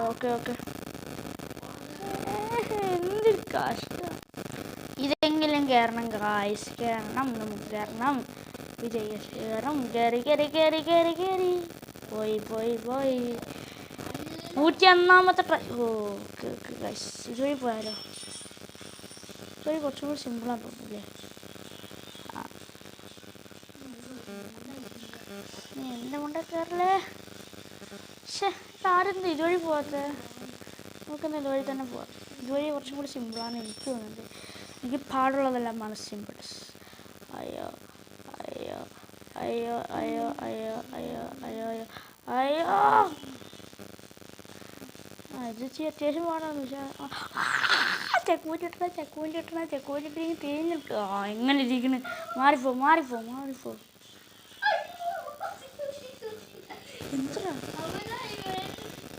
Okay okay. എന്തൊരു കഷ്ടം. ഇതെങ്കിലും കയറണം ഗായ്സ്, കയറണം, നമുക്ക് കയറണം. വിജയകരം കയറി കയറി കയറി കയറി കയറി പോയി പോയി പോയി. 101ാമത്തെ ട്രൈ. ഓക്കെ ഓക്കെ ഗായ്സ്, ഇതുവഴി പോയാലോ? ഇതുവഴി കുറച്ചും കൂടി സിമ്പിളാണ് തോന്നുന്നില്ലേ? നീ എൻ്റെ മുണ്ട കയറല്ലേ? പക്ഷേ ആരെന്ത് ഇതുവഴി പോകാത്തത്? നമുക്കെന്താ ഇതുവഴി തന്നെ പോവാം. ഇതുവഴി കുറച്ചും കൂടി സിമ്പിളാണ് എനിക്ക് തോന്നുന്നത്. എനിക്ക് പാടുള്ളതെല്ലാമാണ് സിമ്പിൾസ്. അയ്യോ അയ്യോ അയ്യോ അയ്യോ അയ്യോ അയ്യോ അയ്യോ അയ്യോ അയ്യോ. ഇത് അത്യാവശ്യം പാടാണ്. പക്ഷേ ചെക്കൂറ്റിട്ടണ തേഞ്ഞിട്ട് എങ്ങനെ ഇരിക്കുന്നു? മാറിപ്പോ മാറിപ്പോ മാറിപ്പോ.